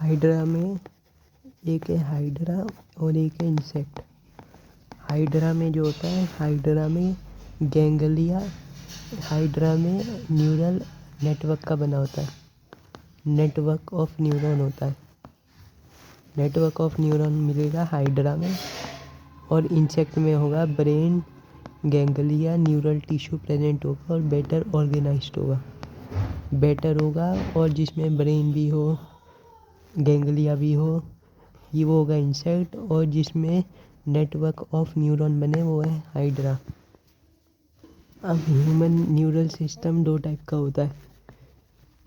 Hydra में एक है हाइड्रा और एक है इंसेक्ट। हाइड्रा में जो होता है, हाइड्रा में गैंग्लिया हाइड्रा में न्यूरल नेटवर्क का बना होता है, नेटवर्क ऑफ न्यूरॉन होता है। नेटवर्क ऑफ न्यूरॉन मिलेगा हाइड्रा में, और इंसेक्ट में होगा brain ganglia neural tissue present होगा और बेटर ऑर्गेनाइज्ड होगा, बेटर होगा और जिसमें ब्रेन भी हो, गैंग्लिया भी हो, ये वो होगा इंसेक्ट, और जिसमें नेटवर्क ऑफ न्यूरॉन बने वो है हाइड्रा। अब ह्यूमन न्यूरल सिस्टम दो टाइप का होता है,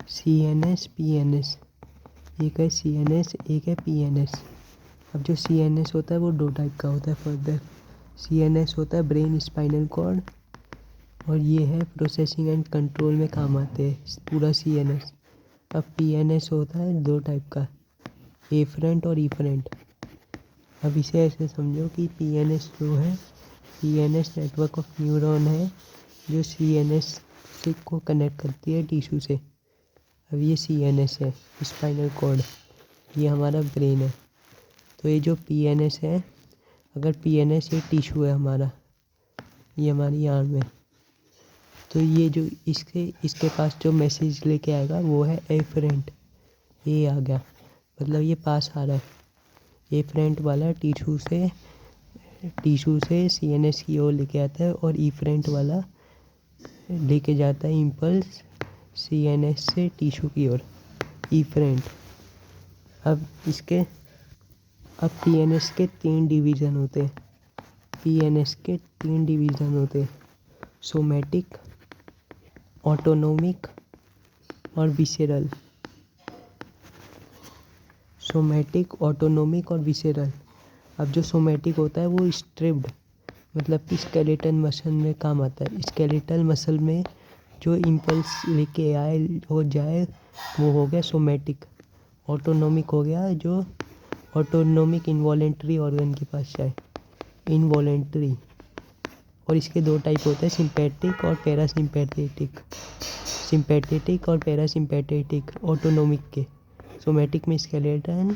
CNS PNS। एक है CNS, एक है PNS। अब जो CNS होता है वो दो टाइप का होता है फर्दर। CNS होता है ब्रेन स्पाइनल कॉर्ड, और ये है प्रोसेसिंग एंड कंट्रोल में काम आते हैं पूरा CNS। अब PNS होता है दो टाइप का, एफरेंट और इफरेंट। अब इसे ऐसे समझो कि PNS जो है, PNS नेटवर्क ऑफ न्यूरॉन है जो CNS से को कनेक्ट करती है टिश्यू से। अब ये CNS है स्पाइनल कॉर्ड, ये हमारा ब्रेन है। तो ये जो PNS है, अगर PNS ये टिश्यू है हमारा, ये हमारी आर्म है, तो ये जो इसके पास जो मैसेज लेके आएगा वो है एफरेंट। ये आ गया, मतलब ये पास आ रहा है। एफरेंट वाला टिश्यू से CNS की ओर लेके आता है, और इफरेंट वाला लेके जाता है इम्पल्स CNS से टिश्यू की ओर, इफरेंट। अब PNS के तीन डिवीज़न होते हैं, PNS के तीन डिवीज़न होते हैं, सोमैटिक, ऑटोनोमिक और विसेरल। सोमैटिक, ऑटोनोमिक और विसेरल। अब जो सोमैटिक होता है वो स्ट्रिप्ड, मतलब कि स्केलेटल मसल में काम आता है। स्केलेटल मसल में जो इम्पल्स लेके आए हो जाए वो हो गया सोमैटिक। ऑटोनोमिक हो गया जो ऑटोनोमिक इनवॉलेंट्री ऑर्गन के पास जाए, इनवॉलेंट्री। और इसके दो टाइप होते हैं, सिंपैथिक और पैरासिम्पैथेटिक। सिंपैथेटिक और पैरासिम्पैथेटिक ऑटोनोमिक के, सोमैटिक में स्केलेटन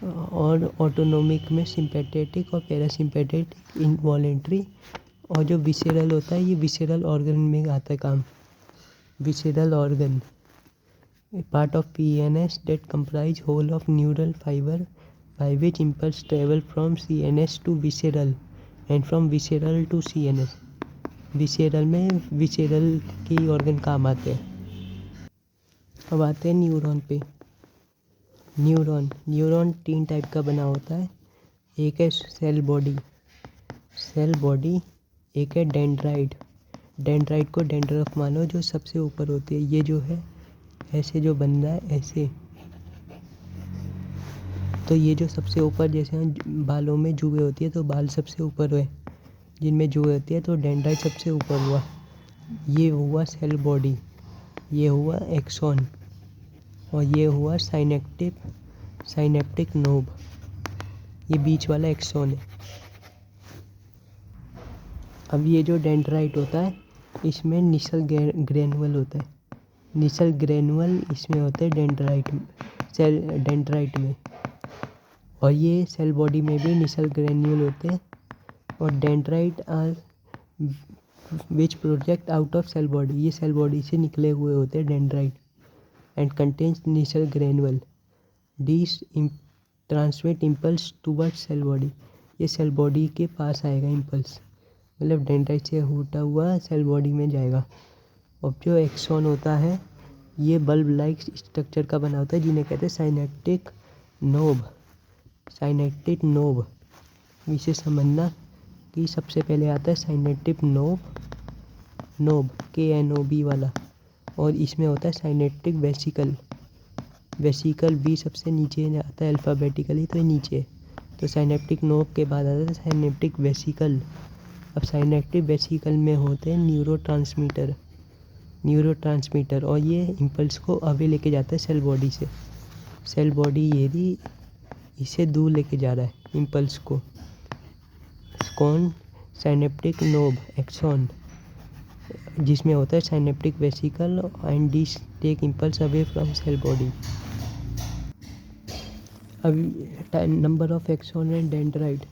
और ऑटोनोमिक में सिंपैथेटिक और पैरासिम्पैथेटिक इनवॉलेंट्री। और जो विसेरल होता है, ये विसेरल ऑर्गन में आता है काम। Visceral organ part of PNS that comprise whole of neural fiber by which impulse travel from CNS to visceral and from visceral to CNS। Visceral में विसेरल की ऑर्गन काम आते हैं। अब आते हैं न्यूरॉन पे। न्यूरॉन तीन टाइप का बना होता है, एक है सेल बॉडी, एक है डेंड्राइट को डेंड्रफ मानो जो सबसे ऊपर होती है। ये जो है ऐसे जो बन रहा है ऐसे, तो ये जो सबसे ऊपर, जैसे बालों में जुएँ होती है तो बाल सबसे ऊपर है, जिनमें जुएँ होती है तो डेंड्राइट सबसे ऊपर हुआ। ये हुआ सेल बॉडी, ये हुआ एक्सॉन, और ये हुआ साइनेप्टिक नोब, ये बीच वाला एक्सॉन है। अब ये जो डेंड्राइट होता है इसमें निशल ग्रेनुअल होता है, निशल ग्रेनुअल इसमें होते हैं डेंड्राइट में। और ये सेल बॉडी में भी निशल ग्रेन्यूल होते हैं, और dendrite are which project out of cell body, ये सेल बॉडी से निकले हुए होते हैं dendrite, and contains Nissl granule. This transmit impulse towards cell body, ये सेल बॉडी के पास आएगा इम्पल्स, मतलब डेंड्राइट से होता हुआ सेल बॉडी में जाएगा। और जो एक्सॉन होता है ये बल्ब लाइक स्ट्रक्चर का बना होता है, जिन्हें कहते हैं साइनेप्टिक नोब। इसे समझना कि सबसे पहले आता है साइनेप्टिक नोब KNOB वाला, और इसमें होता है साइनेप्टिक वेसिकल भी सबसे नीचे आता है अल्फ़ाबेटिकली, तो ये नीचे। तो साइनेप्टिक नोब के बाद आता है साइनेप्टिक वेसिकल। अब साइनेप्टिक वेसिकल में होते हैं न्यूरोट्रांसमीटर, और ये इम्पल्स को अवे लेके जाता है सेल बॉडी से। सेल बॉडी यदि इसे दूर लेके जा रहा है इम्पल्स को, कौन, साइनेप्टिक नोब एक्सॉन, जिसमें होता है synaptic vesicle, and this take impulse away from cell body. अब number of axon and dendrite.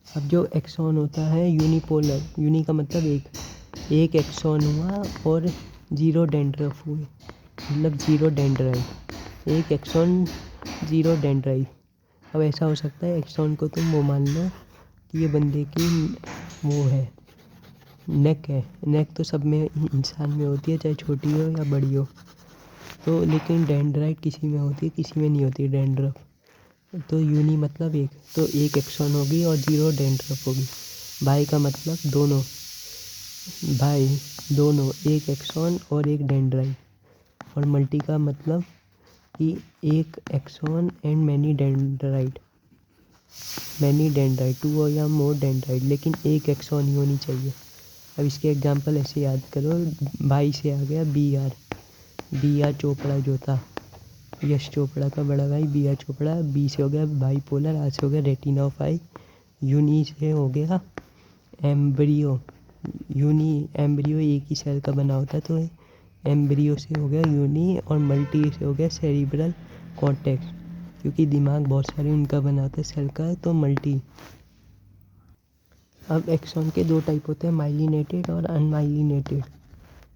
अब जो एक्सॉन होता है यूनिपोलर, यूनि का मतलब एक एक्सॉन हुआ और 0 डेंड्रफ हुए, मतलब 0 डेंड्राइट। एक एक्सॉन 0 डेंड्राइट। अब ऐसा हो सकता है एक्सॉन को तुम वो मान लो कि ये बंदे की वो है, नेक है। नेक तो सब में, इंसान में होती है, चाहे छोटी हो या बड़ी हो। तो लेकिन डेंड्राइट किसी में होती है, किसी में नहीं होती डेंड्रफ। तो यूनी मतलब एक, तो एक एक्सॉन होगी और 0 डेंड्रफ होगी। बाई का मतलब दोनों, भाई दोनों, एक एक्सॉन और एक डेंड्राइट। और मल्टी का मतलब कि एक axon and many dendrite, many dendrite, 2 और या मोर डेंड्राइट, लेकिन एक एक्सॉन ही होनी चाहिए। अब इसके एग्जांपल ऐसे याद करो, भाई से आ गया बी आर चोपड़ा जो था, यश चोपड़ा का बड़ा भाई बी आर चोपड़ा। बी से हो गया बाइपोलर, आर से हो गया रेटिना ऑफ आई, यूनी से हो गया एम्ब्रियो। एम्ब्रियो एक ही सेल का बना होता है, तो एम्ब्रियो से हो गया यूनी, और मल्टी से हो गया सेरिब्रल कॉर्टेक्स, क्योंकि दिमाग बहुत सारे उनका बना होता है सेल का, तो मल्टी। अब एक्सॉन के 2 टाइप होते हैं, माइलिनेटेड और अनमाइलिनेटेड।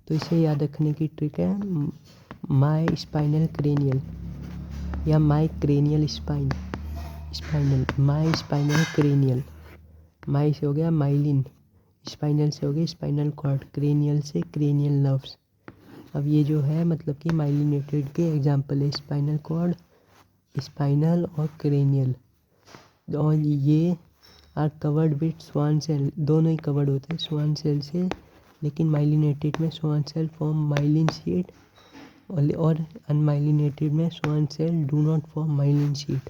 तो इसे याद रखने की ट्रिक है, माई स्पाइनल क्रेनियल या माई क्रेनियल स्पाइनल, माई स्पाइनल क्रेनियल। माई से हो गया माइलिन, स्पाइनल से हो गया स्पाइनल कॉर्ड, क्रेनियल से क्रेनियल नर्व्स। अब ये जो है मतलब कि माइलिनेटेड के एग्जांपल है स्पाइनल कॉर्ड, स्पाइनल और क्रेनियल। और ये are covered with Schwann cell, दोनों ही कवर्ड होते हैं स्वान सेल से, लेकिन माइलिनेटेड में Schwann cell form myelin sheet, और अनमाइलिनेटेड में Schwann cell do not form myelin sheet.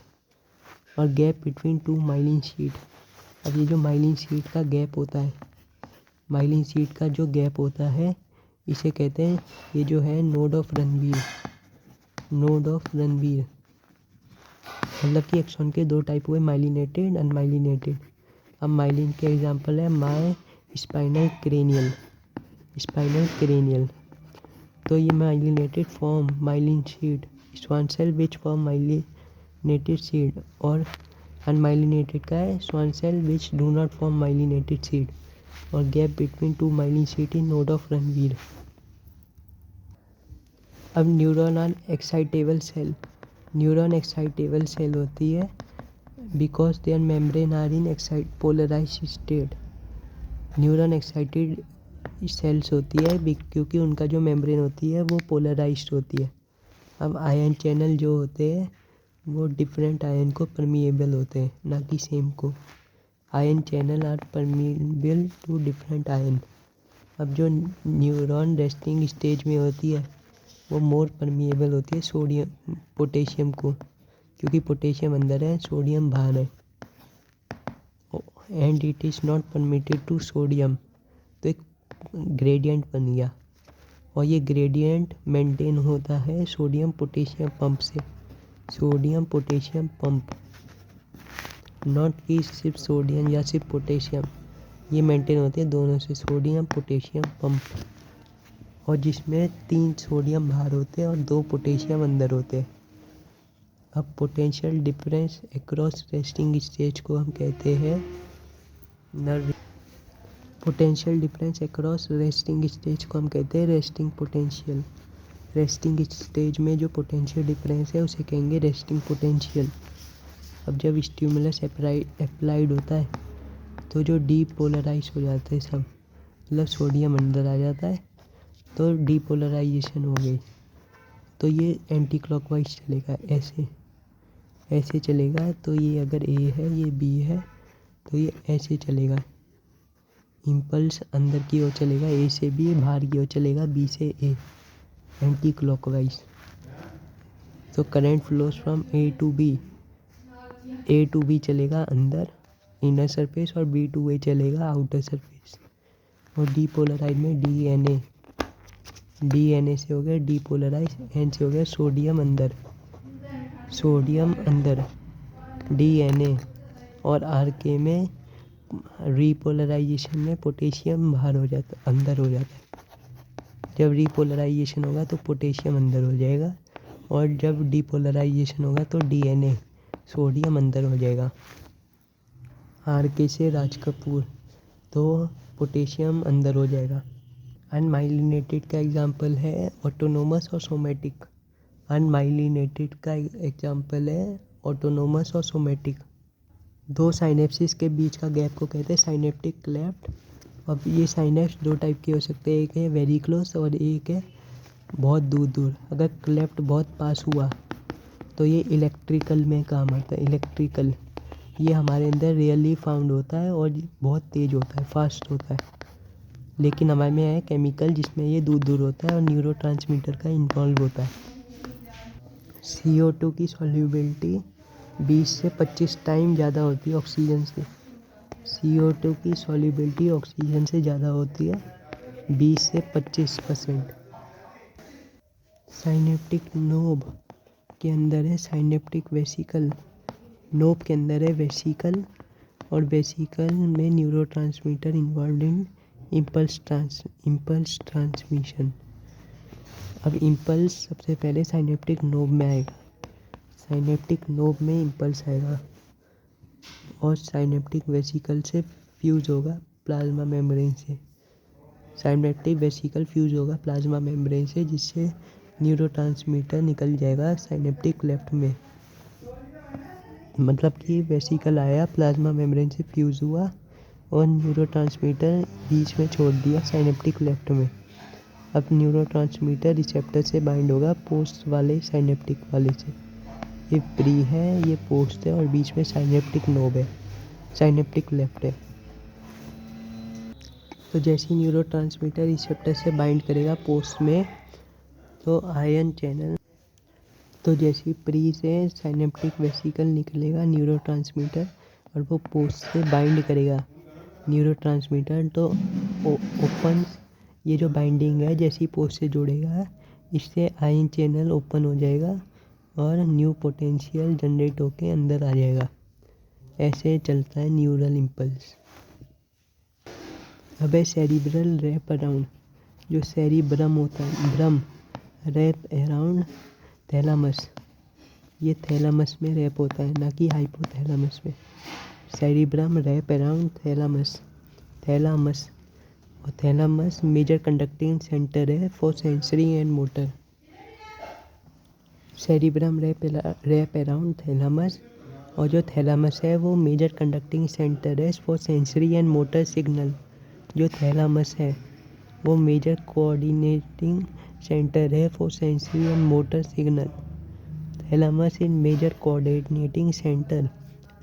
और गैप बिटवीन 2 माइलिन शीट। अब ये जो माइलिन शीट का गैप होता है, माइलिन शीट का जो गैप होता है, इसे कहते हैं, ये जो है node of Ranvier, node of Ranvier. मतलब कि एक्सॉन के 2 टाइप हुए, माइलिनेटेड, अनमाइलिनेटेड। अब माइलिन के एग्जांपल है my spinal cranial, spinal cranial. तो ये myelinated form myelin sheath, Schwann cell which form myelinated sheath, और अनमाइलिनेटेड का है Schwann cell which do not form myelinated sheath, और gap between 2 myelin sheath in node of Ranvier. अब neuron are excitable cell. Neuron excitable cell होती है because their membrane are in polarized state. Neuron excited cells होती है क्योंकि उनका जो membrane होती है वो पोलराइज्ड होती है। अब आयन चैनल जो होते हैं वो डिफरेंट आयन को परमिएबल होते हैं, ना कि सेम को। Ion channel are permeable to different ion. अब जो न्यूरॉन रेस्टिंग स्टेज में होती है वो मोर परमिएबल होती है सोडियम पोटेशियम को, क्योंकि पोटेशियम अंदर है, सोडियम बाहर है। And it is not permitted to sodium, तो एक ग्रेडियंट बन गया, और ये ग्रेडियंट मेंटेन होता है सोडियम पोटेशियम पंप से। सोडियम पोटेशियम पंप, नॉट कि सिर्फ सोडियम या सिर्फ पोटेशियम, ये मेंटेन होते हैं दोनों से, सोडियम पोटेशियम पंप, और जिसमें 3 सोडियम बाहर होते हैं और 2 पोटेशियम अंदर होते हैं। अब potential difference across resting stage को हम कहते हैं nerve. Potential difference across resting stage को हम कहते हैं रेस्टिंग पोटेंशियल। रेस्टिंग स्टेज में जो पोटेंशियल डिफरेंस है उसे कहेंगे रेस्टिंग पोटेंशियल। अब जब स्टिमुलस अप्लाइड होता है तो जो डीपोलराइज हो जाते हैं सब, मतलब सोडियम अंदर आ जाता है, तो डीपोलराइजेशन हो गई, तो ये एंटी क्लॉकवाइज चलेगा, ऐसे चलेगा। तो ये अगर ए है, ये बी है, तो ये ऐसे चलेगा, इम्पल्स अंदर की ओर चलेगा, ए से बी, बाहर की ओर चलेगा बी से ए, एंटी क्लॉकवाइज। तो current flows from A to B चलेगा अंदर इनर सरफेस, और बी टू ए चलेगा आउटर सरफेस। और डीपोलराइज में डी एन ए से हो गया डीपोलराइज, एन से हो गया सोडियम अंदर डी-एन-ए, और आर के में रीपोलराइजेशन में पोटेशियम बाहर हो जाता, अंदर हो जाता है। जब रीपोलराइजेशन होगा तो पोटेशियम अंदर हो जाएगा, और जब डीपोलराइजेशन होगा तो डी-एन-ए सोडियम अंदर हो जाएगा। आर के से राज कपूर, तो पोटेशियम अंदर हो जाएगा। अनमाइलिनेटेड का एग्जाम्पल है ऑटोनोमस और सोमेटिक। अनमाइलिनेटेड का एग्जाम्पल है ऑटोनोमस और सोमेटिक। दो साइनेप्सिस के बीच का गैप को कहते हैं साइनेप्टिक क्लेफ्ट। अब ये साइनेप्स दो टाइप के हो सकते हैं, एक है वेरी क्लोज और एक है बहुत दूर दूर। अगर क्लेफ्ट बहुत पास हुआ तो ये इलेक्ट्रिकल में काम आता है। इलेक्ट्रिकल ये हमारे अंदर रियली फाउंड होता है और बहुत तेज़ होता है, फास्ट होता है। लेकिन हमारे में है केमिकल जिसमें ये दूर दूर होता है और न्यूरोट्रांसमीटर का इन्वॉल्व होता है। CO2 की सॉल्युबिलिटी 20 से 25 टाइम ज़्यादा होती है ऑक्सीजन से। CO2 की सॉल्युबिलिटी ऑक्सीजन से ज़्यादा होती है 20 से 25%। साइनेप्टिक नोब के अंदर है साइनेप्टिक वेसिकल। नोब के अंदर है वेसिकल और वेसिकल में neurotransmitter involve in impulse transmission. अब इम्पल्स सबसे पहले साइनेप्टिक नोब में आएगा। साइनेप्टिक नोब में इम्पल्स आएगा और साइनेप्टिक वेसिकल से फ्यूज़ होगा प्लाज्मा मेम्ब्रेन से। साइनेप्टिक वेसिकल फ्यूज़ होगा प्लाज्मा मेम्ब्रेन से, जिससे न्यूरोट्रांसमीटर निकल जाएगा साइनेप्टिक लेफ्ट में। मतलब कि वेसिकल आया, प्लाज्मा मेम्ब्रेन से फ्यूज़ हुआ और न्यूरोट्रांसमीटर बीच में छोड़ दिया साइनेप्टिक लेफ्ट में। अब न्यूरोट्रांसमीटर रिसेप्टर से बाइंड होगा पोस्ट वाले साइनेप्टिक वाले से। ये प्री है, ये पोस्ट है और बीच में साइनेप्टिक नोब है, साइनेप्टिक लेफ्ट है। तो जैसे ही न्यूरोट्रांसमीटर रिसेप्टर से बाइंड करेगा पोस्ट में, तो आयन चैनल, तो जैसे प्री से साइनेप्टिक वेसिकल निकलेगा न्यूरोट्रांसमीटर और वो पोस्ट से बाइंड करेगा न्यूरोट्रांसमीटर, तो ओपन, ये जो बाइंडिंग है जैसे ही पोस्ट से जुड़ेगा इससे आयन चैनल ओपन हो जाएगा और न्यू पोटेंशियल जनरेट होके अंदर आ जाएगा। ऐसे चलता है न्यूरल इम्पल्स। अब है सेरिब्रल रैप अराउंड। जो सेरिब्रम होता है, ब्रम रैप अराउंड थैलामस, ये थैलामस में रैप होता है, ना कि हाइपोथैलामस में। Cerebrum wrap around thalamus. Thalamus और थैलामस मेजर कंडक्टिंग सेंटर है for sensory and motor. Cerebrum wrap around thalamus और जो थैलामस है वो मेजर कंडक्टिंग सेंटर है for sensory and motor signal. जो थैलामस है वो मेजर कोऑर्डिनेटिंग सेंटर है for sensory and motor signal. Thalamus is major coordinating centre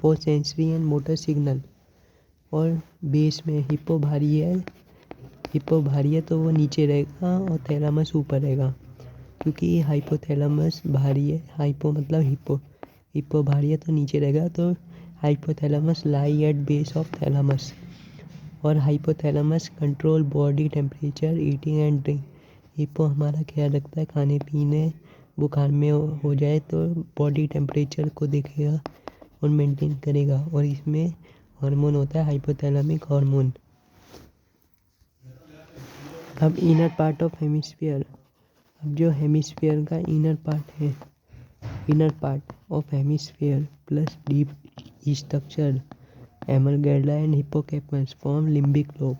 for sensory and motor signal. और बेस में हिप्पो भारी है तो वो नीचे रहेगा और थैलामस ऊपर रहेगा, क्योंकि हाइपोथैलामस भारी है। हाइपो मतलब हिप्पो भारी है तो नीचे रहेगा, तो hypothalamus lie at base of thalamus. और hypothalamus control body temperature, eating and drink. Hippo हमारा ख्याल रखता है, खाने पीने, बुखार में हो जाए तो बॉडी टेम्परेचर को देखेगा और मेंटेन करेगा। और इसमें हार्मोन होता है हाइपोथैलेमिक हार्मोन। अब इनर पार्ट ऑफ हेमिस्फीयर। अब जो हेमिस्फीयर का इनर पार्ट है, inner part of hemisphere plus deep structure एमलगैल्डा and hippocampus form limbic lobe.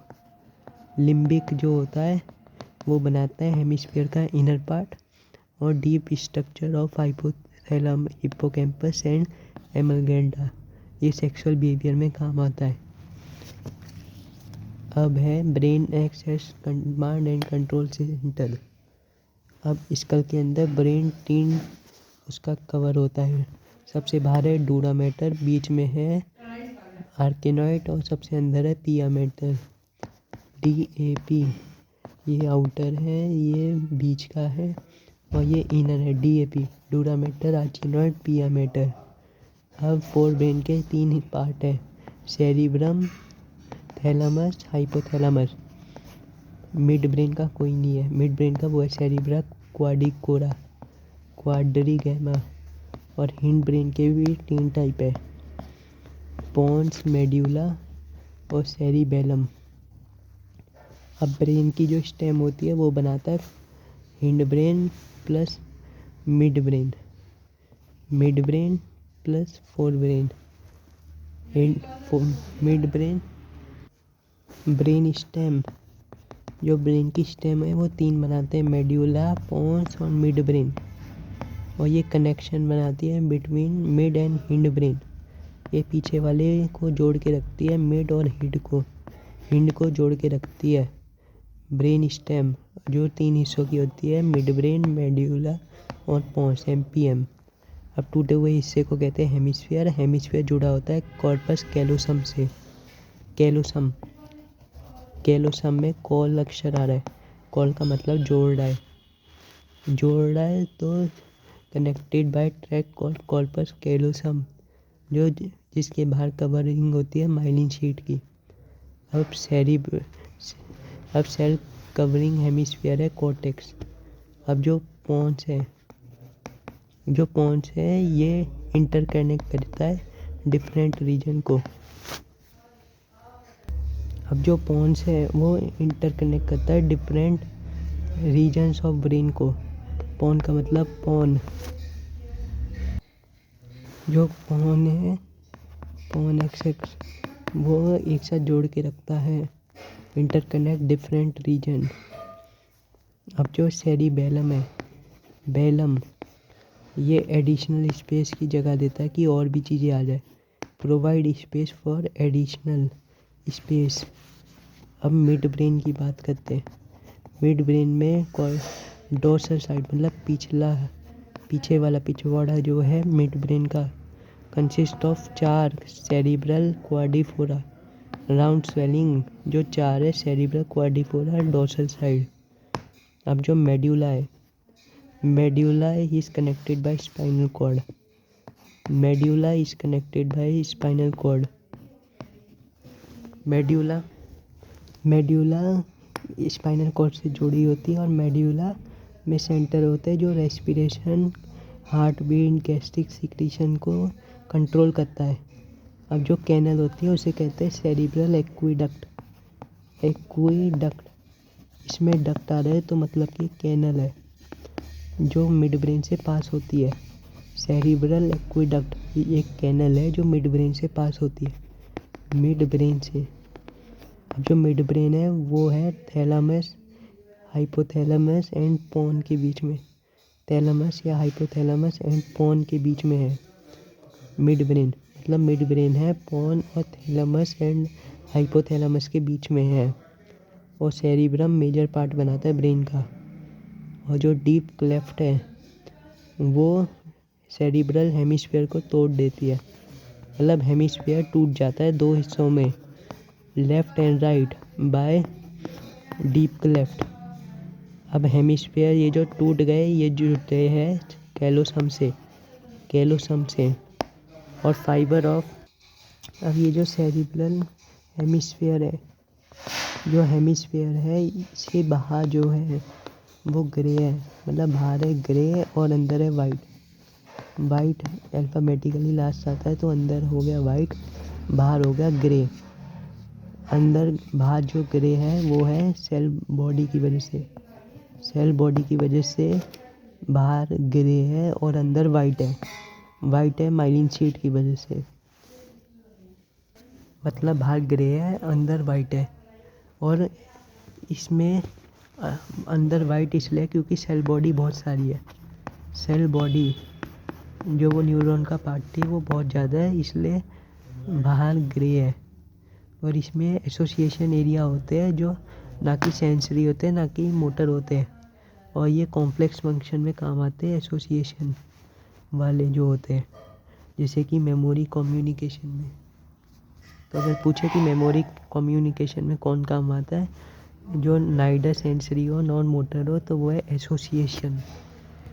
Limbic जो होता है वो बनाता है हेमिस्फीयर का इनर पार्ट और deep structure of hypothalamus, hippocampus and एमलगैल्डा। ये सेक्सुअल बिहेवियर में काम आता है। अब है brain access command and control centre. अब स्कल के अंदर ब्रेन 3 उसका कवर होता है। सबसे बाहर है डूरा मैटर, बीच में है आर्केनॉइड और सबसे अंदर है पिया मैटर। DAP ये आउटर है, ये बीच का है और ये इनर है। DAP डूरा मैटर, आर्केनॉइड, पिया मैटर। अब फोर ब्रेन के 3 पार्ट है, cerebrum, thalamus, hypothalamus. Mid brain का कोई नहीं है। मिड ब्रेन का वो है सेरिब्रा, क्वाड्रिकोरा, क्वाड्रिगैमा। और हिंड ब्रेन के भी 3 टाइप है, पोन्स, मेड्यूला और सेरिबेलम। अब ब्रेन की जो स्टेम होती है वो बनाता है hind brain plus mid brain. Mid brain plus fore brain. Mid brain, brain stem, जो ब्रेन की स्टेम है वो तीन बनाते हैं, मेड्यूला, पोन्स और मिड ब्रेन। और ये कनेक्शन बनाती है between mid and hind brain. ये पीछे वाले को जोड़ के रखती है, मिड और हिंड को जोड़ के रखती है। ब्रेन स्टेम जो तीन हिस्सों की होती है, मिड ब्रेन, मेड्यूला और पोन्स, MPM। अब टूटे हुए हिस्से को कहते हैं हेमिस्फीयर। हेमिस्फीयर जुड़ा होता है कॉर्पस कैलोसम से। कैलोसम में कॉल अक्षर आ रहा है, कॉल का मतलब जोड़ रहा है तो connected by track called corpus callosum, जो जिसके बाहर कवरिंग होती है माइलिन शीट की। अब सेल कवरिंग हेमिस्फीयर है कॉर्टेक्स। अब जो पोन्स है ये इंटरकनेक्ट करता है डिफरेंट रीजन को। अब जो पोन्स है वो इंटरकनेक्ट करता है डिफरेंट रीजन्स ऑफ ब्रेन को। पोन का मतलब पोन, जो पोन है, पोन एक्सेक्स, वो एक साथ जोड़ के रखता है, इंटरकनेक्ट डिफरेंट रीजन। अब जो सेरिबेलम है, बेलम, ये एडिशनल स्पेस की जगह देता है कि और भी चीज़ें आ जाए, provide space for additional space. अब मिड ब्रेन की बात करते हैं। मिड ब्रेन में डोर्सल साइड मतलब पीछे वाला पिछवाड़ा जो है मिड ब्रेन का, consist of 4 cerebral quadrigemina round swelling, जो 4 है सेरिब्रल क्वाड्रिफोरा डोर्सल साइड। अब जो मेड्यूला है, medulla is connected by spinal cord. Medulla spinal cord से जुड़ी होती है और मेड्यूला में सेंटर होता है जो respiration, heart beat, gastric secretion को कंट्रोल करता है। अब जो कैनल होती है उसे कहते हैं सेरिब्रल एक्वीडक्ट। इसमें डक्ट आ रहा है तो मतलब कि कैनल है जो मिड ब्रेन से पास होती है। सेरिब्रल एक्वीडक्ट एक कैनल है जो मिड ब्रेन से पास होती है, मिड ब्रेन से। अब जो मिड ब्रेन है वो है थैलामस, हाइपोथैलेमस एंड पोन के बीच में। थैलामस या हाइपोथैलेमस एंड पोन के बीच में है मिड ब्रेन, मतलब मिड ब्रेन है पोन और थैलामस एंड हाइपोथैलेमस के बीच में है। और सेरिब्रम मेजर पार्ट बनाता है ब्रेन का। और जो डीप क्लेफ्ट है वो सेरिब्रल हेमिस्फीयर को तोड़ देती है, मतलब हेमिस्फीयर टूट जाता है 2 हिस्सों में, left and right by deep cleft. अब हेमिस्फीयर ये जो टूट गए ये जुड़ते हैं कैलोसम से और फाइबर ऑफ। अब ये जो सेरिब्रल हेमिस्फीयर है, इसके बाहर जो है वो ग्रे है, मतलब बाहर है ग्रे और अंदर है वाइट अल्फ़ाबेटिकली लास्ट आता है तो अंदर हो गया वाइट, बाहर हो गया ग्रे। बाहर जो ग्रे है वो है सेल बॉडी की वजह से बाहर ग्रे है और अंदर वाइट है माइलिन शीट की वजह से, मतलब बाहर ग्रे है अंदर वाइट है। और इसमें अंदर वाइट इसलिए क्योंकि सेल बॉडी बहुत सारी है, सेल बॉडी जो वो न्यूरॉन का पार्ट थी वो बहुत ज़्यादा है, इसलिए बाहर ग्रे है। और इसमें एसोसिएशन एरिया होते हैं जो ना कि सेंसरी होते हैं ना कि मोटर होते हैं, और ये कॉम्प्लेक्स फंक्शन में काम आते हैं एसोसिएशन वाले जो होते हैं, जैसे कि मेमोरी कम्युनिकेशन में। तो अगर पूछे कि मेमोरी कम्युनिकेशन में कौन काम आता है, जो नाइडर सेंसरी हो नॉन मोटर हो तो वो है एसोसिएशन।